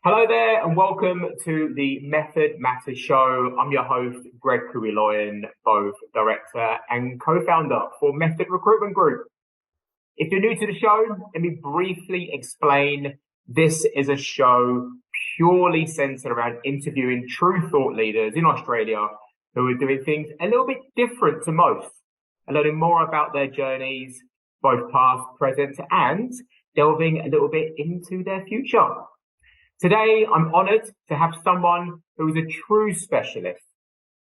Hello there and welcome to the Method Matters show. I'm your host, Greg Kouwiloyan, both director and co-founder for Method Recruitment Group. If you're new to the show, let me briefly explain. This is a show purely centered around interviewing true thought leaders in Australia who are doing things a little bit different to most and learning more about their journeys, both past, present, and delving a little bit into their future. Today, I'm honoured to have someone who is a true specialist,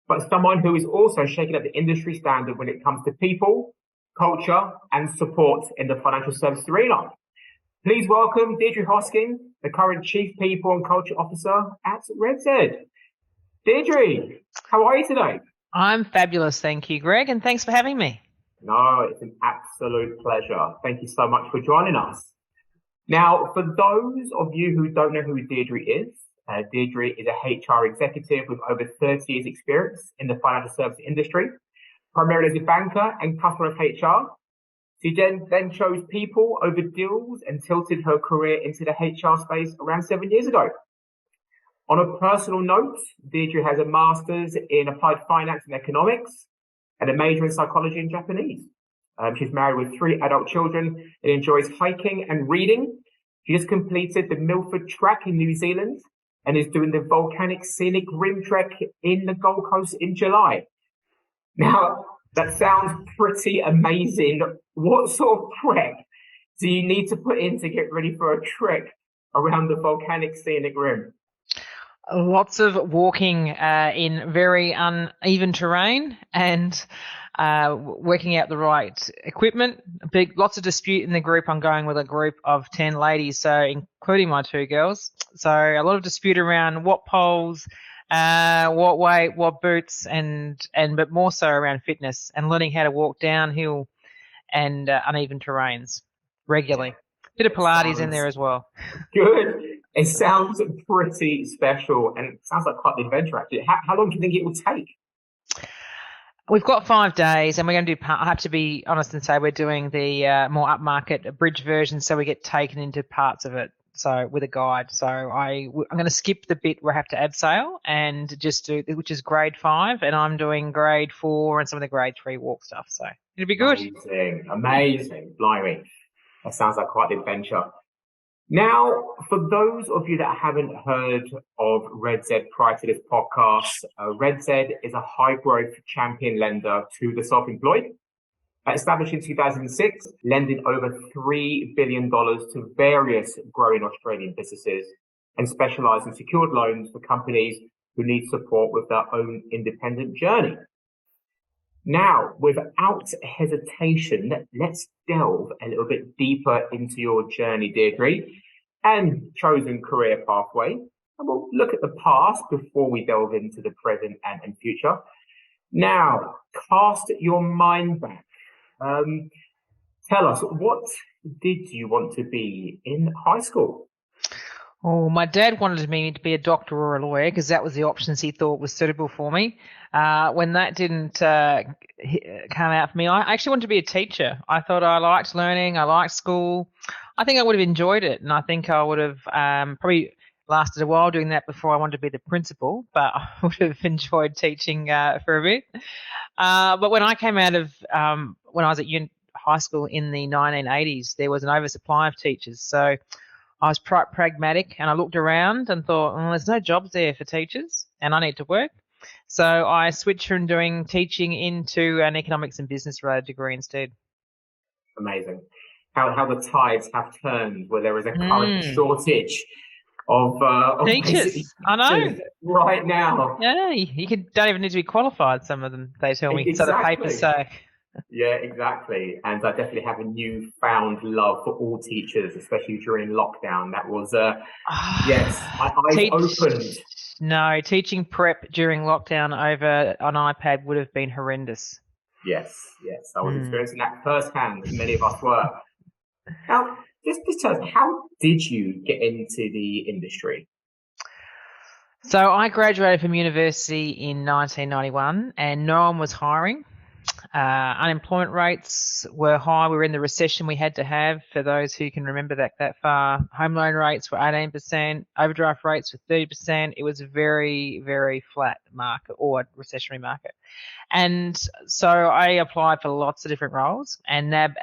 but someone who is also shaking up the industry standard when it comes to people, culture, and support in the financial services arena. Please welcome Deirdre Hosking, the current Chief People and Culture Officer at RedZed. Deirdre, how are you today? I'm fabulous, thank you, Greg, and thanks for having me. No, it's an absolute pleasure. Thank you so much for joining us. Now, for those of you who don't know who Deirdre is a HR executive with over 30 years experience in the financial services industry, primarily as a banker and customer of HR. She then chose people over deals and tilted her career into the HR space around 7 years ago. On a personal note, Deirdre has a master's in applied finance and economics and a major in psychology and Japanese. She's married with 3 adult children and enjoys hiking and reading. She just completed the Milford Track in New Zealand and is doing the volcanic scenic rim trek in the Gold Coast in July. Now, that sounds pretty amazing. What sort of prep do you need to put in to get ready for a trek around the volcanic scenic rim? Lots of walking in very uneven terrain and working out the right equipment. Lots of dispute in the group. I'm going with a group of 10 ladies, so including my 2 girls. So a lot of dispute around what poles, what weight, what boots, but more so around fitness and learning how to walk downhill and uneven terrains regularly. Bit of Pilates in there as well. Good. It sounds pretty special and it sounds like quite the adventure actually. How long do you think it will take? We've got 5 days and we're going to do, I have to be honest and say we're doing the more upmarket bridge version, so we get taken into parts of it. So with a guide. So I'm going to skip the bit where I have to abseil and just do, which is grade 5, and I'm doing grade 4 and some of the grade 3 walk stuff. So it'll be good. Amazing. Blimey. That sounds like quite the adventure. Now, for those of you that haven't heard of RedZed prior to this podcast, RedZed is a high-growth champion lender to the self-employed. Established in 2006, lending over $3 billion to various growing Australian businesses and specialise in secured loans for companies who need support with their own independent journey. Now, without hesitation, let's delve a little bit deeper into your journey, Deirdre, and chosen career pathway. And we'll look at the past before we delve into the present and future. Now, cast your mind back. Tell us, what did you want to be in high school? Oh, my dad wanted me to be a doctor or a lawyer because that was the options he thought was suitable for me. When that didn't come out for me, I actually wanted to be a teacher. I thought I liked learning. I liked school. I think I would have enjoyed it, and I think I would have probably lasted a while doing that before I wanted to be the principal, but I would have enjoyed teaching for a bit. But when I came out of, when I was at high school in the 1980s, there was an oversupply of teachers. So I was pragmatic and I looked around and thought, there's no jobs there for teachers and I need to work. So I switched from doing teaching into an economics and business related degree instead. Amazing. How the tides have turned where there is a current shortage of teachers. I know. Right now. Yeah, don't even need to be qualified, some of them, they tell me. Exactly. So the papers say. Yeah, exactly. And I definitely have a newfound love for all teachers, especially during lockdown. That was, yes, my eyes opened. No, teaching prep during lockdown over an iPad would have been horrendous. Yes. I was experiencing that firsthand, as many of us were. Now, just tell us, how did you get into the industry? So I graduated from university in 1991 and no one was hiring. Unemployment rates were high. We were in the recession we had to have, for those who can remember that far. Home loan rates were 18%, overdraft rates were 30%. It was a very, very flat market, or recessionary market. And so I applied for lots of different roles, and NAB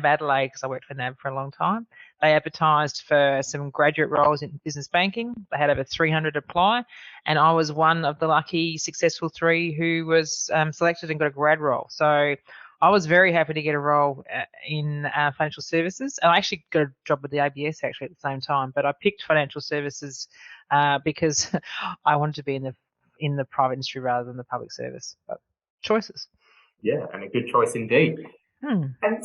Adelaide, because I worked for NAB for a long time, they advertised for some graduate roles in business banking. They had over 300 apply, and I was one of the lucky, successful 3 who was selected and got a grad role. So I was very happy to get a role in financial services. And I actually got a job with the ABS actually at the same time, but I picked financial services because I wanted to be in the private industry rather than the public service. But choices. Yeah, and a good choice indeed. And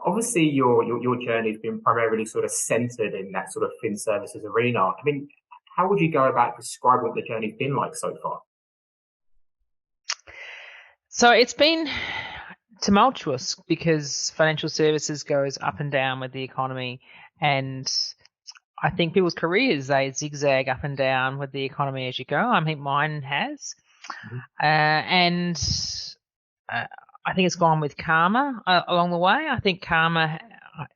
obviously your journey has been primarily sort of centered in that sort of FinServices arena. I mean, how would you go about describing what the journey's been like so far? So it's been tumultuous because financial services goes up and down with the economy, and I think people's careers, they zigzag up and down with the economy as you go. I think mine has. And I think it's gone with karma along the way. I think karma,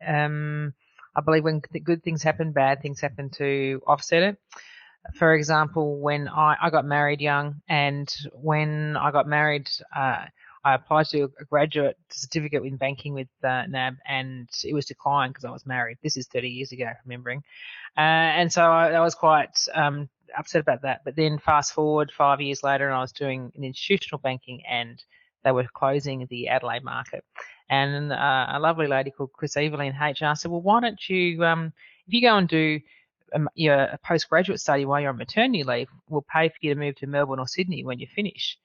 I believe when good things happen, bad things happen to offset it. For example, when I got married young, and when I got married, I applied to a graduate certificate in banking with NAB, and it was declined because I was married. This is 30 years ago, remembering. And so I was quite upset about that. But then fast forward 5 years later, and I was doing an institutional banking, and they were closing the Adelaide market. And a lovely lady called Chris Evelyn in HR said, well, why don't you, if you go and do a postgraduate study while you're on maternity leave, we'll pay for you to move to Melbourne or Sydney when you finish.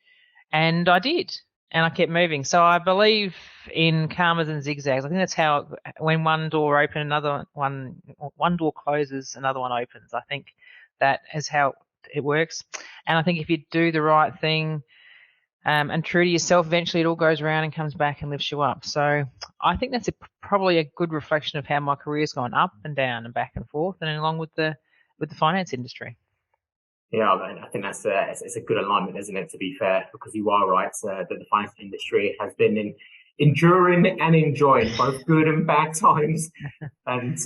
And I did. And I kept moving. So I believe in karmas and zigzags. I think that's how, when one door opens, one door closes, another one opens. I think that is how it works. And I think if you do the right thing and true to yourself, eventually it all goes around and comes back and lifts you up. So I think that's probably a good reflection of how my career's gone up and down and back and forth, and along with the finance industry. Yeah, I think that's it's a good alignment, isn't it? To be fair, because you are right that the finance industry has been enduring and enjoying both good and bad times, and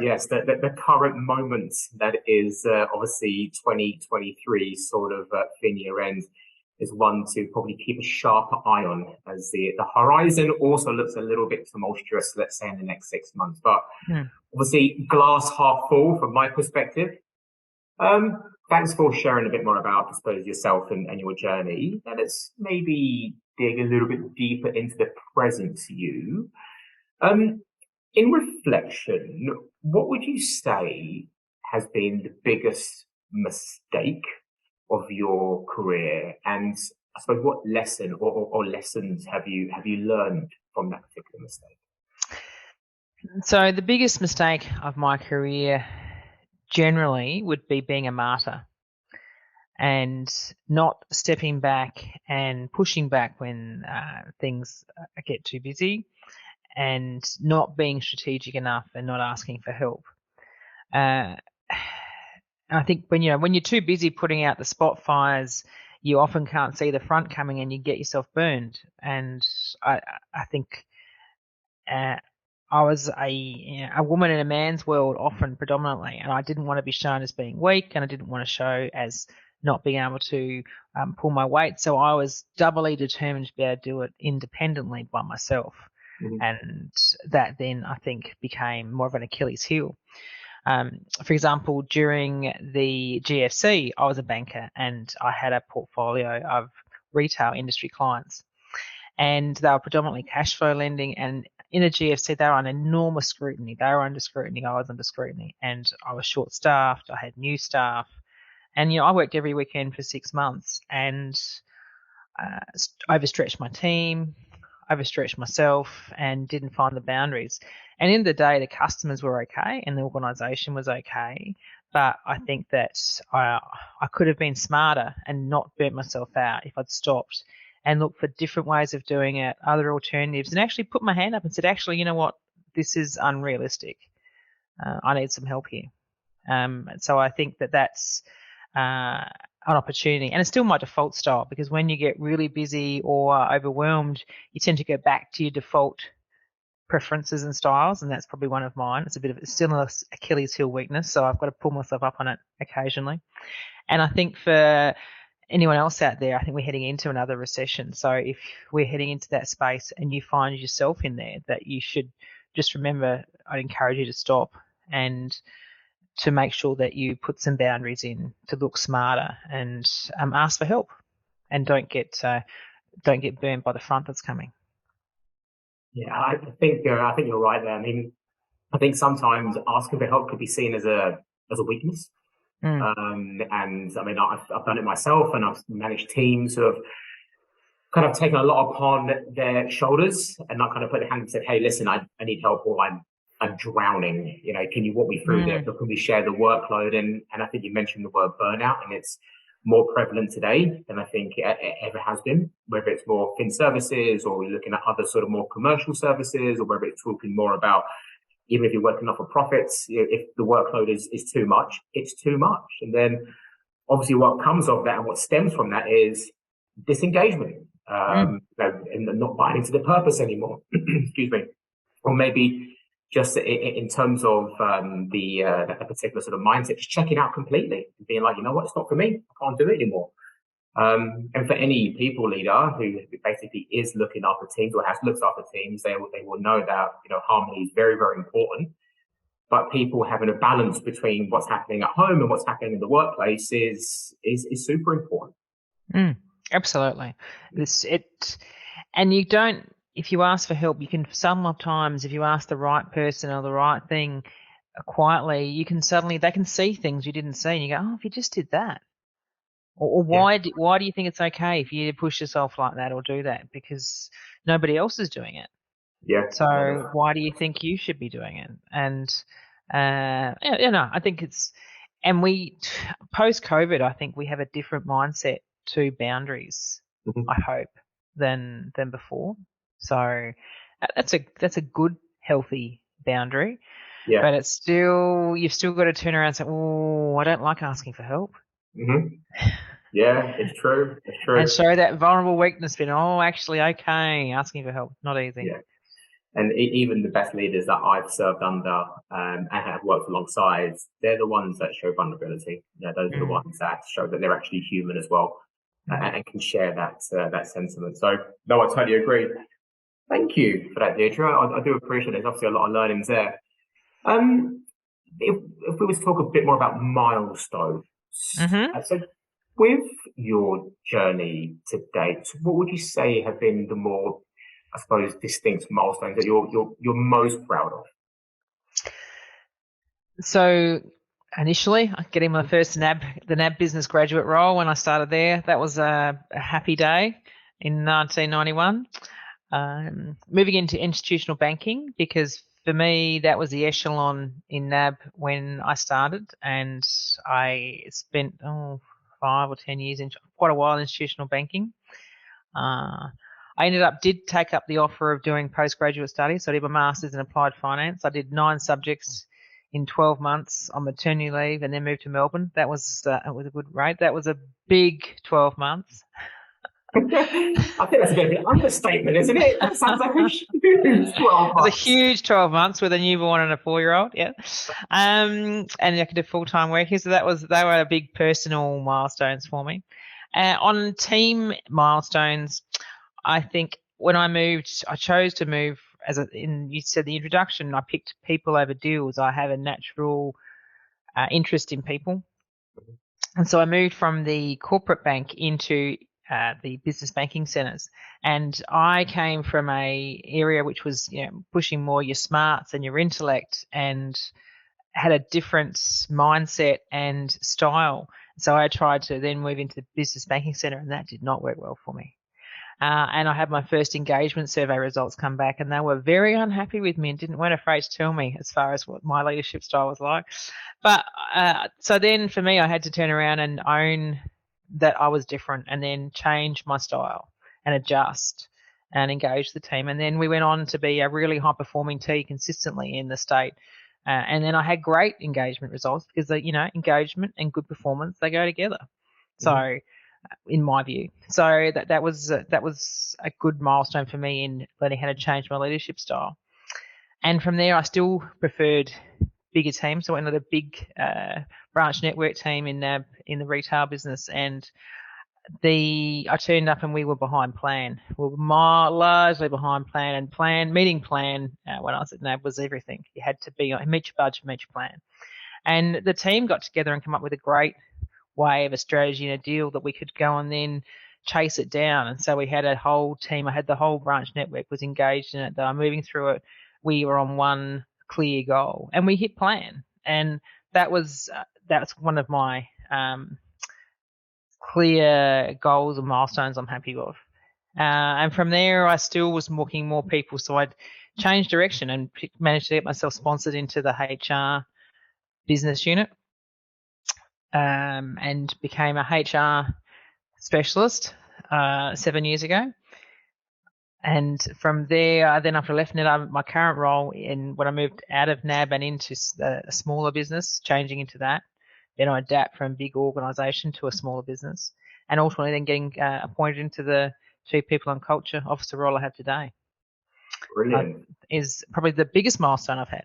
yes, the current moment that is obviously 2023 sort of fin year end is one to probably keep a sharper eye on, as the horizon also looks a little bit tumultuous, let's say in the next 6 months. But obviously, glass half full from my perspective. Thanks for sharing a bit more about, I suppose, yourself and your journey. Now let's maybe dig a little bit deeper into the present you. In reflection, what would you say has been the biggest mistake of your career, and I suppose what lesson or lessons have you learned from that particular mistake? So the biggest mistake of my career generally would be being a martyr and not stepping back and pushing back when things get too busy, and not being strategic enough and not asking for help. I think when you're too busy putting out the spot fires, you often can't see the front coming and you get yourself burned. And I think I was a woman in a man's world often predominantly, and I didn't want to be shown as being weak, and I didn't want to show as not being able to pull my weight. So I was doubly determined to be able to do it independently by myself. And that then I think became more of an Achilles heel. For example, during the GFC, I was a banker and I had a portfolio of retail industry clients, and they were predominantly cash flow lending. And in the GFC, they were on enormous scrutiny. They were under scrutiny. I was under scrutiny, and I was short staffed. I had new staff, and I worked every weekend for 6 months, and overstretched my team, overstretched myself, and didn't find the boundaries. And in the day, the customers were okay and the organisation was okay, but I think that I could have been smarter and not burnt myself out if I'd stopped and looked for different ways of doing it, other alternatives, and actually put my hand up and said, actually, you know what, this is unrealistic. I need some help here. So I think that's an opportunity. And it's still my default style, because when you get really busy or overwhelmed, you tend to go back to your default preferences and styles, and that's probably one of mine. It's still an Achilles heel weakness, so I've got to pull myself up on it occasionally. And I think for anyone else out there, I think we're heading into another recession. So if we're heading into that space and you find yourself in there, that you should just remember, I'd encourage you to stop and to make sure that you put some boundaries in to look smarter, and ask for help, and don't get burned by the front that's coming. Yeah, I think you're right there. I mean, I think sometimes asking for help could be seen as a weakness. And I mean, I've done it myself, and I've managed teams who have kind of taken a lot upon their shoulders and not kind of put their hand and said, "Hey, listen, I need help, or I'm drowning. You know, can you walk me through this? Or can we share the workload?" And I think you mentioned the word burnout, and it's more prevalent today than I think it ever has been, whether it's more FinServices, or we're looking at other sort of more commercial services, or whether it's talking more about, even if you're working off of profits, if the workload is too much, it's too much. And then obviously what comes of that and what stems from that is disengagement, and not buying into the purpose anymore, excuse me, or maybe just in terms of a particular sort of mindset, just checking out completely, being like, you know what, it's not for me, I can't do it anymore. And for any people leader who basically is looking after teams or has looked after teams, they will know that, you know, harmony is very, very important. But people having a balance between what's happening at home and what's happening in the workplace is super important. Absolutely. And you don't. If you ask for help, you can sometimes, if you ask the right person or the right thing quietly, they can see things you didn't see, and you go, oh, if you just did that. Or why do you think it's okay if you push yourself like that or do that? Because nobody else is doing it. Yeah. So why do you think you should be doing it? And I think and we post-COVID, I think we have a different mindset to boundaries. I hope than before. So that's a good, healthy boundary. Yeah. But you've still got to turn around and say, oh, I don't like asking for help. Yeah, it's true. It's true. And show that vulnerable weakness, actually, okay, asking for help, not easy. Yeah. And even the best leaders that I've served under and have worked alongside, they're the ones that show vulnerability. You know, those are the ones that show that they're actually human as well, and can share that sentiment. So, no, I totally agree. Thank you for that, Deirdre. I do appreciate it. There's obviously a lot of learnings there. If we were to talk a bit more about milestones, so with your journey to date, what would you say have been the more, I suppose, distinct milestones that you're most proud of? So initially, getting my first the NAB business graduate role when I started there, that was a happy day in 1991. Moving into institutional banking, because for me, that was the echelon in NAB when I started, and I spent 5 or 10 years in quite a while in institutional banking. I did take up the offer of doing postgraduate studies. So I did my master's in applied finance. I did 9 subjects in 12 months on maternity leave, and then moved to Melbourne. That was a good rate. That was a big 12 months. I think that's a bit of an understatement, isn't it? That sounds like a huge 12 months. It was a huge 12 months with a newborn and a 4-year-old, yeah. And I could do full-time working, so they were big personal milestones for me. On team milestones, I think when I moved, I chose to move you said the introduction, I picked people over deals. I have a natural interest in people. And so I moved from the corporate bank into the business banking centres, and I came from a area which was pushing more your smarts and your intellect, and had a different mindset and style. So I tried to then move into the business banking centre, and that did not work well for me. And I had my first engagement survey results come back, and they were very unhappy with me and weren't afraid to tell me as far as what my leadership style was like. But so then for me, I had to turn around and own that I was different, and then change my style and adjust and engage the team. And then we went on to be a really high-performing team consistently in the state. And then I had great engagement results, because engagement and good performance, they go together. So, in my view, so that was a good milestone for me in learning how to change my leadership style. And from there, I still preferred bigger teams. So I went with a big branch network team in NAB in the retail business, and I turned up and we were behind plan. We were largely behind plan, and meeting plan when I was at NAB was everything. You had to meet your budget, meet your plan. And the team got together and come up with a great way of a strategy and a deal that we could go and then chase it down. And so we had a whole team. I had the whole branch network was engaged in it. They were moving through it. We were on one clear goal, and we hit plan. And that's one of my clear goals and milestones I'm happy with. And from there, I still was booking more people. So I'd changed direction and managed to get myself sponsored into the HR business unit, and became a HR specialist 7 years ago. And from there, then after I left NAB, my current role when I moved out of NAB and into a smaller business, changing into that, then I adapt from big organisation to a smaller business, and ultimately then getting appointed into the Chief People and Culture Officer role I have today. Brilliant. Is probably the biggest milestone I've had.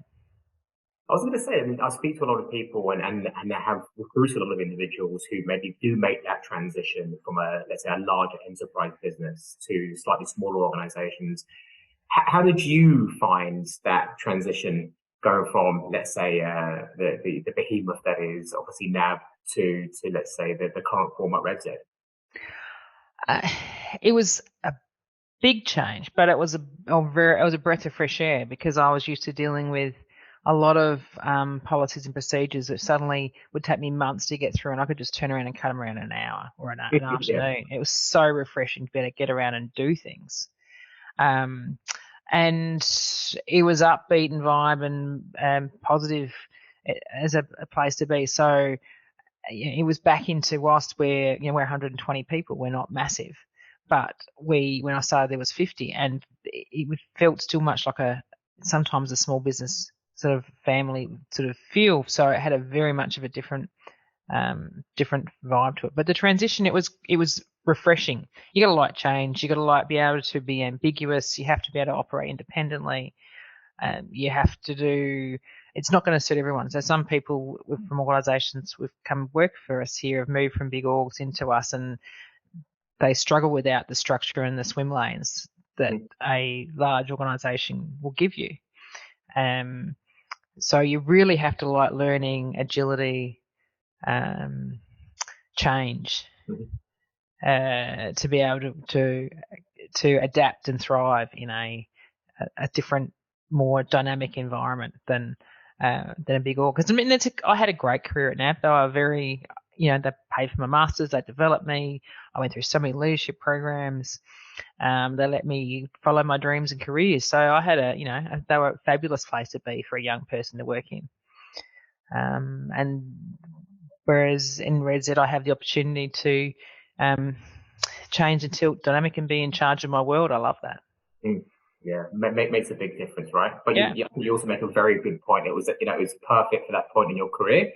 I was going to say, I mean, I speak to a lot of people and I have recruited a lot of individuals who maybe do make that transition from let's say a larger enterprise business to slightly smaller organizations. How did you find that transition going from, let's say, the behemoth that is obviously NAB to let's say the current form at RedZed? It was a big change, but it was a breath of fresh air, because I was used to dealing with a lot of policies and procedures that suddenly would take me months to get through, and I could just turn around and cut them around an hour or an afternoon. Yeah. It was so refreshing to be able to get around and do things. And it was upbeat and vibe and positive as a place to be. So it was back into, whilst we're 120 people, we're not massive, but when I started there was 50, and it felt still much like sometimes a small business sort of family sort of feel. So it had a very much of a different vibe to it. But the transition, it was refreshing. You got to like change. You got to be able to be ambiguous. You have to be able to operate independently. You have to do. It's not going to suit everyone. So some people from organisations who've come work for us here have moved from big orgs into us, and they struggle without the structure and the swim lanes that a large organisation will give you. So you really have to like learning agility, change, to be able to adapt and thrive in a different, more dynamic environment than a big org. Because I mean, I had a great career at NAB. They were very, they paid for my masters, they developed me. I went through so many leadership programs. They let me follow my dreams and careers. So I had they were a fabulous place to be for a young person to work in. And whereas in RedZed, I have the opportunity to change and tilt dynamic and be in charge of my world. I love that. Yeah, makes a big difference, right? But yeah. you also make a very good point. It was, it was perfect for that point in your career,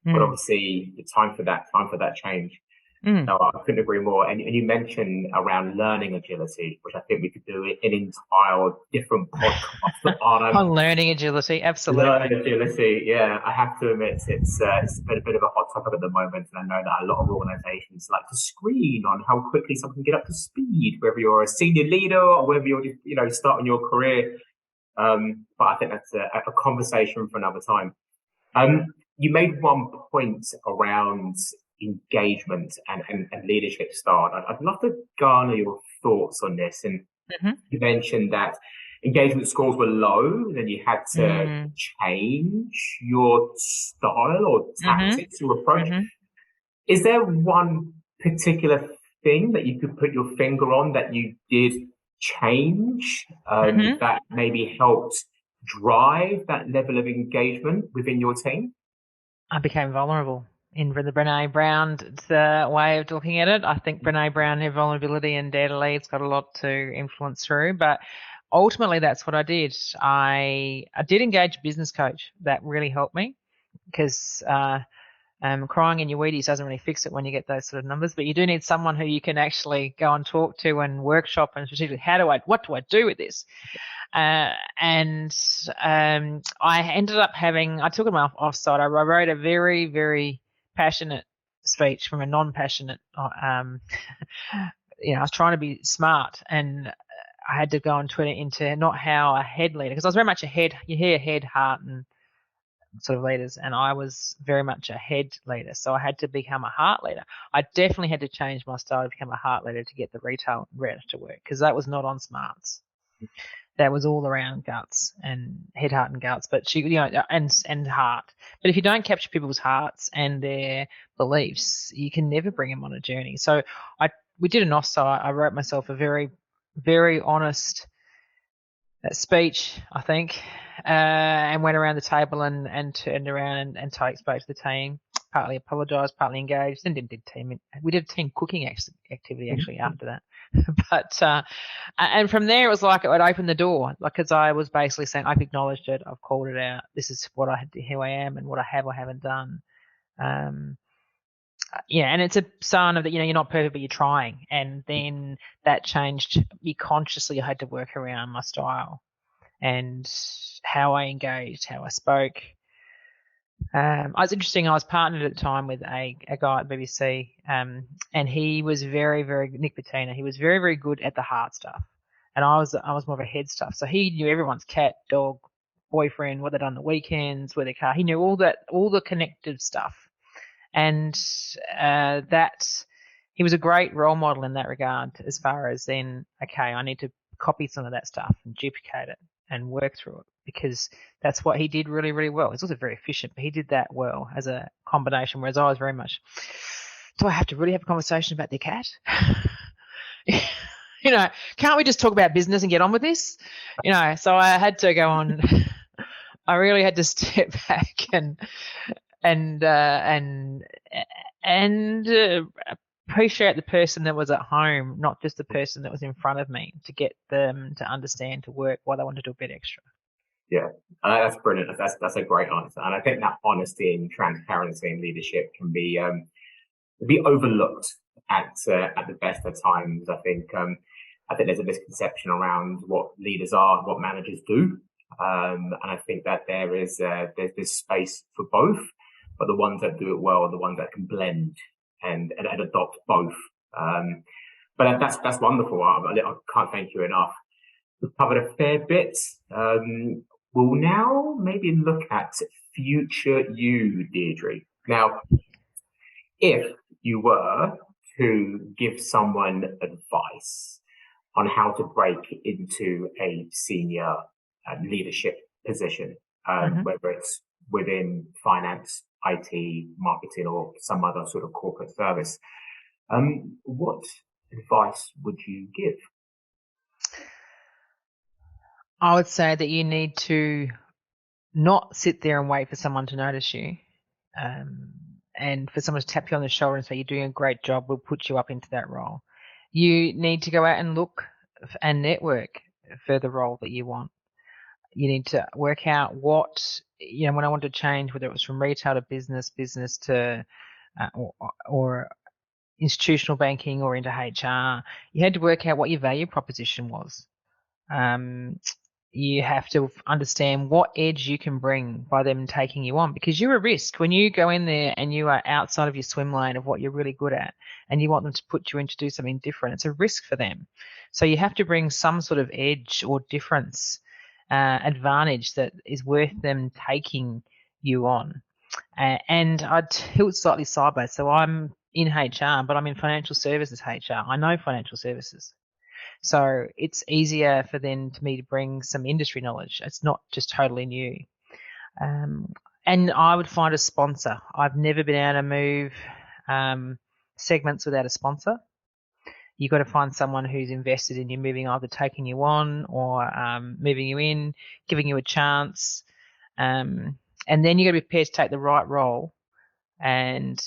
but obviously it's time for that change. No, I couldn't agree more. And you mentioned around learning agility, which I think we could do an entire different podcast on learning agility. Absolutely. Learning agility. Yeah, I have to admit it's a bit of a hot topic at the moment. And I know that a lot of organizations like to screen on how quickly someone can get up to speed, whether you're a senior leader or whether you're just, starting your career. But I think that's a conversation for another time. You made one point around engagement and leadership style. I'd love to garner your thoughts on this. And you mentioned that engagement scores were low, then you had to change your style or tactics or approach. Is there one particular thing that you could put your finger on that you did change that maybe helped drive that level of engagement within your team? I became vulnerable. In the Brené Brown way of looking at it, I think Brené Brown, her vulnerability, and Deirdre Lee's got a lot to influence through. But ultimately, that's what I did. I did engage a business coach. That really helped me because Crying in your Wheaties doesn't really fix it when you get those sort of numbers, but you do need someone who you can actually go and talk to and workshop and strategically, what do I do with this? I ended up I took them offside. I wrote a very, very passionate speech from a non-passionate, I was trying to be smart, and I had to go and turn it into not how a head leader, because I was very much you hear head, heart, and sort of leaders, and I was very much a head leader, so I had to become a heart leader. I definitely had to change my style to become a heart leader to get the retail rep to work, because that was not on smarts. That was all around guts and head, heart, and guts, but and heart. But if you don't capture people's hearts and their beliefs, you can never bring them on a journey. So we did an offsite. I wrote myself a very, very honest speech, I think, and went around the table and turned around and spoke to the team. Partly apologised, partly engaged. Then we did a team cooking activity actually after that. But and from there it was like it would open the door, because I was basically saying I've acknowledged it, I've called it out. This is what who I am, and what I have or haven't done. And it's a sign of that. You're not perfect, but you're trying. And then that changed me consciously. I had to work around my style and how I engaged, how I spoke. It was interesting. I was partnered at the time with a guy at BBC, and he was very, very Nick Bettina. He was very, very good at the hard stuff, and I was more of a head stuff. So he knew everyone's cat, dog, boyfriend, what they'd done on the weekends, where their car. He knew all the connected stuff, and he was a great role model in that regard. As far as then, okay, I need to copy some of that stuff and duplicate it and work through it, because that's what he did really, really well. He's also very efficient, but he did that well as a combination, whereas I was very much, do I have to really have a conversation about the cat? Can't we just talk about business and get on with this? So I had to go on. I really had to step back and appreciate the person that was at home, not just the person that was in front of me, to get them to understand, to work why they want to do a bit extra. Yeah, that's brilliant. That's a great answer, and I think that honesty and transparency in leadership can be overlooked at the best of times. I think there's a misconception around what leaders are, what managers do, and I think that there's this space for both, but the ones that do it well are the ones that can blend and adopt both. But that's wonderful. I can't thank you enough. We've covered a fair bit. We'll now maybe look at future you, Deirdre. Now, if you were to give someone advice on how to break into a senior leadership position, whether it's within finance, IT, marketing, or some other sort of corporate service, what advice would you give? I would say that you need to not sit there and wait for someone to notice you, and for someone to tap you on the shoulder and say, you're doing a great job, we'll put you up into that role. You need to go out and look and network for the role that you want. You need to work out what, when I want to change, whether it was from retail to business to or institutional banking or into HR, you had to work out what your value proposition was. You have to understand what edge you can bring by them taking you on, because you're a risk when you go in there and you are outside of your swim lane of what you're really good at, and you want them to put you in to do something different. It's a risk for them. So you have to bring some sort of edge or difference, advantage that is worth them taking you on. And I'd tilt slightly sideways. So I'm in HR, but I'm in financial services HR. I know financial services. So it's easier for me to bring some industry knowledge. It's not just totally new. And I would find a sponsor. I've never been able to move segments without a sponsor. You've got to find someone who's invested in you moving, either taking you on or moving you in, giving you a chance. And then you've got to be prepared to take the right role and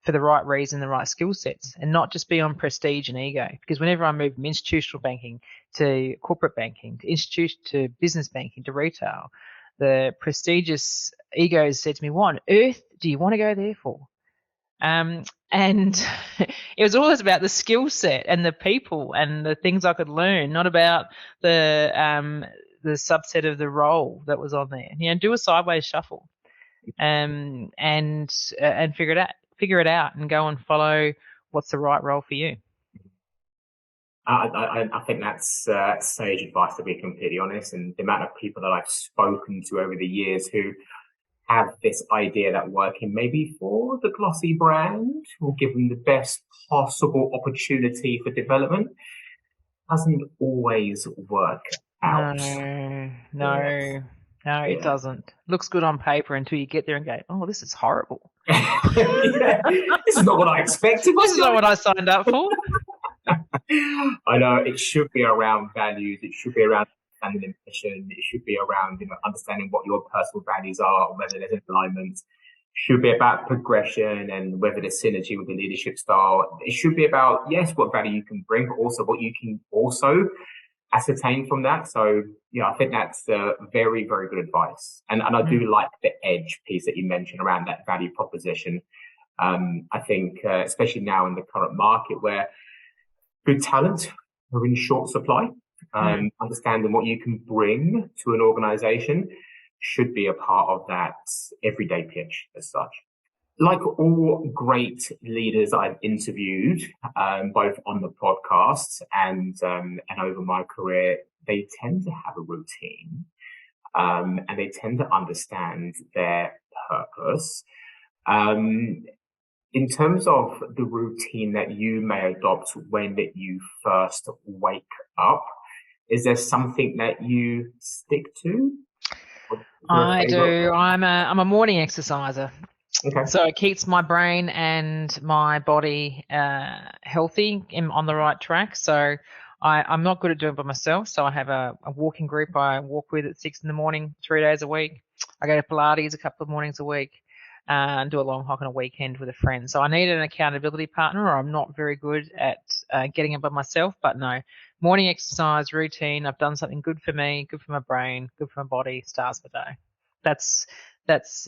for the right reason, the right skill sets, and not just be on prestige and ego. Because whenever I moved from institutional banking to corporate banking, to business banking, to retail, the prestigious egos said to me, "What on earth do you want to go there for?" And it was always about the skill set and the people and the things I could learn, not about the subset of the role that was on there. Do a sideways shuffle, and figure it out, and go and follow what's the right role for you. I think that's sage advice, to be completely honest. And the amount of people that I've spoken to over the years who have this idea that working maybe for the glossy brand will give them the best possible opportunity for development doesn't always work out. No, it doesn't. Looks good on paper until you get there and go, "Oh, this is horrible." This is not what I expected. This is not what I signed up for. I know it should be around values. It should be around understanding mission. It should be around understanding what your personal values are, whether there's an alignment. It should be about progression and whether there's synergy with the leadership style. It should be about, yes, what value you can bring, but also what you can also ascertain from that. So, I think that's very, very good advice. And I do like the edge piece that you mentioned around that value proposition. I think, especially now in the current market where good talent are in short supply, understanding what you can bring to an organization should be a part of that everyday pitch as such. Like all great leaders I've interviewed, both on the podcast and over my career, they tend to have a routine, and they tend to understand their purpose. In terms of the routine that you may adopt when you first wake up, is there something that you stick to? I do. I'm a morning exerciser. Okay. So it keeps my brain and my body healthy and on the right track. So I'm not good at doing it by myself. So I have a walking group I walk with at 6 a.m, 3 days a week. I go to Pilates a couple of mornings a week. And do a long hike on a weekend with a friend. So I need an accountability partner, or I'm not very good at getting it by myself. But no, morning exercise routine. I've done something good for me, good for my brain, good for my body. Starts the day. That's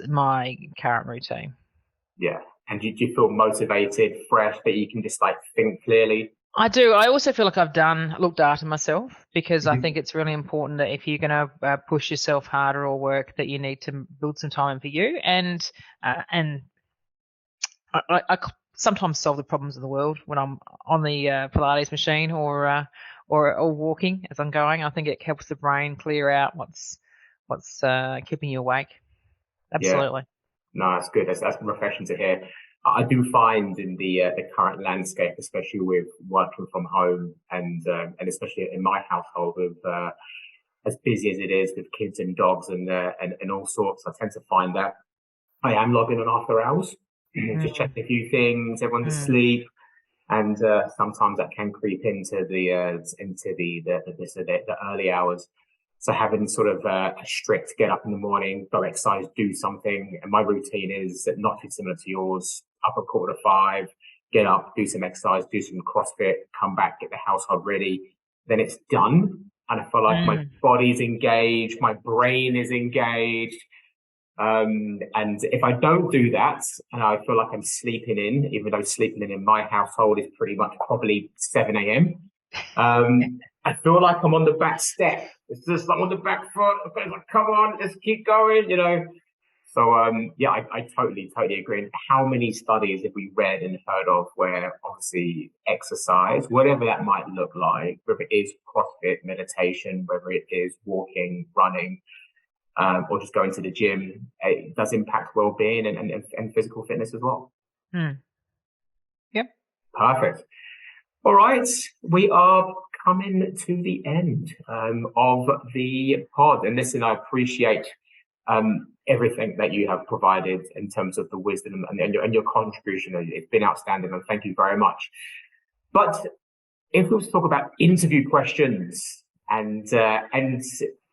my current routine. Yeah, and do you feel motivated, fresh, that you can just think clearly? I do. I also feel like I've looked after myself, because I think it's really important that if you're going to push yourself harder or work, that you need to build some time for you. And I sometimes solve the problems of the world when I'm on the Pilates machine or walking as I'm going. I think it helps the brain clear out what's keeping you awake. Absolutely. Yeah. No, that's good. That's refreshing to hear. I do find in the current landscape, especially with working from home and especially in my household, with as busy as it is with kids and dogs and all sorts, I tend to find that I am logging on after hours, just checking a few things. Everyone's asleep, and sometimes that can creep into the early hours. So having sort of a strict get up in the morning, go exercise, do something. And my routine is not too similar to yours. Up at 4:45, get up, do some exercise, do some CrossFit, come back, get the household ready. Then it's done. And I feel like my body's engaged, my brain is engaged. And if I don't do that, and I feel like I'm sleeping in, even though sleeping in my household is pretty much probably 7 a.m., I feel like I'm on the back step. It's just I'm on the back foot. It's like, come on, let's keep going, So, I totally agree. And how many studies have we read and heard of where obviously exercise, whatever that might look like, whether it is CrossFit, meditation, whether it is walking, running, or just going to the gym, it does impact well-being and physical fitness as well. Yep. Perfect. All right, we are coming to the end of the pod. And listen, I appreciate everything that you have provided in terms of the wisdom and your contribution. It's been outstanding, and thank you very much. But if we were to talk about interview questions and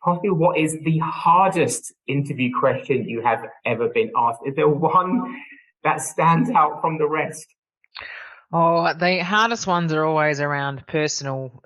possibly what is the hardest interview question you have ever been asked, is there one that stands out from the rest? Oh, the hardest ones are always around personal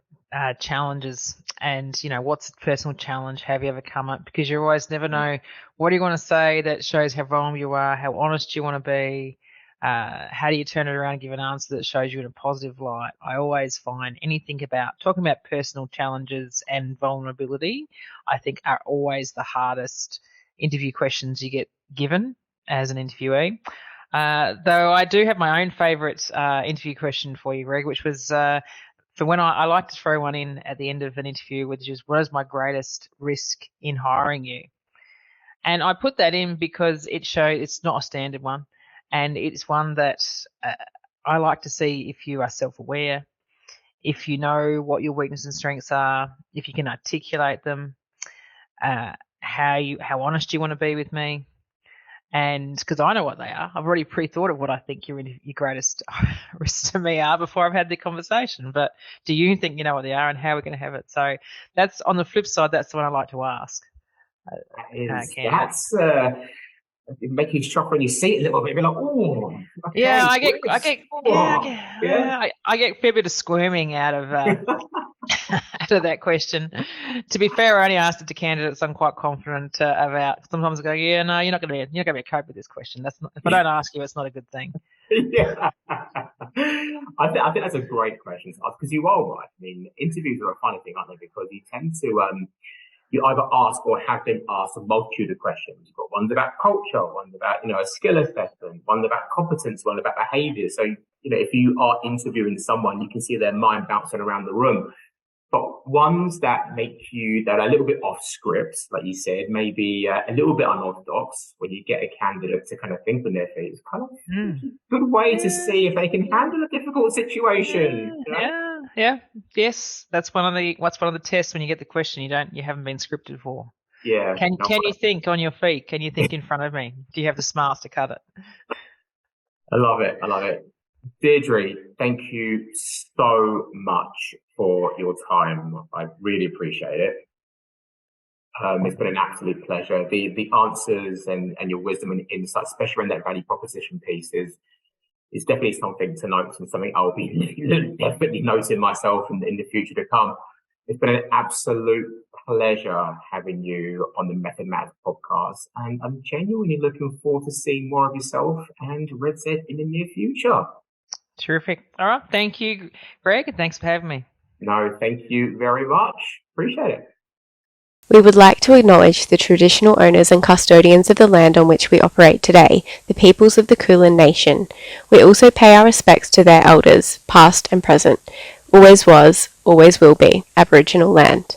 challenges and, what's a personal challenge have you overcome it? Because you always never know what do you want to say that shows how vulnerable you are, how honest you want to be. How do you turn it around and give an answer that shows you in a positive light? I always find anything about talking about personal challenges and vulnerability, I think are always the hardest interview questions you get given as an interviewee. Though I do have my own favourite interview question for you, Greg, which was for when I like to throw one in at the end of an interview, which is what is my greatest risk in hiring you? And I put that in because it shows it's not a standard one. And it's one that I like to see if you are self-aware, if you know what your weaknesses and strengths are, if you can articulate them, how honest you want to be with me. And because I know what they are, I've already pre-thought of what I think your greatest risks to me are before I've had the conversation. But do you think you know what they are and how we're going to have it? So that's on the flip side. That's the one I like to ask. That's make you shock when you see it a little bit. Be like, oh, okay, yeah, I get a fair bit of squirming out of out of that question. To be fair, I only asked it to candidates I'm quite confident about. Sometimes I go, yeah, no, you're not going to be able to cope with this question. That's not, if I don't ask you, it's not a good thing. Yeah, I think that's a great question to ask because you are right. I mean, interviews are a funny thing, aren't they? Because you tend to you either ask or have them ask a multitude of questions. You've got ones about culture, ones about, a skill assessment, one about competence, one about behaviour. So, if you are interviewing someone, you can see their mind bouncing around the room. But ones that that are a little bit off script, like you said, maybe a little bit unorthodox, when you get a candidate to kind of think on their feet, it's kind of a good way to see if they can handle a difficult situation. Yeah. Yes, that's one of the tests when you get the question you haven't been scripted for. Yeah. Can you think on your feet? Can you think in front of me? Do you have the smarts to cut it? I love it. Deirdre, thank you so much for your time. I really appreciate it. It's been an absolute pleasure. The answers and your wisdom and insight, especially around that value proposition piece, is definitely something to note and something I'll be definitely noting myself in the future to come. It's been an absolute pleasure having you on the Method Matters podcast, and I'm genuinely looking forward to seeing more of yourself and RedZed in the near future. Terrific. All right. Thank you, Greg, and thanks for having me. No, thank you very much. Appreciate it. We would like to acknowledge the traditional owners and custodians of the land on which we operate today, the peoples of the Kouwiloyan Nation. We also pay our respects to their elders, past and present. Always was, always will be, Aboriginal land.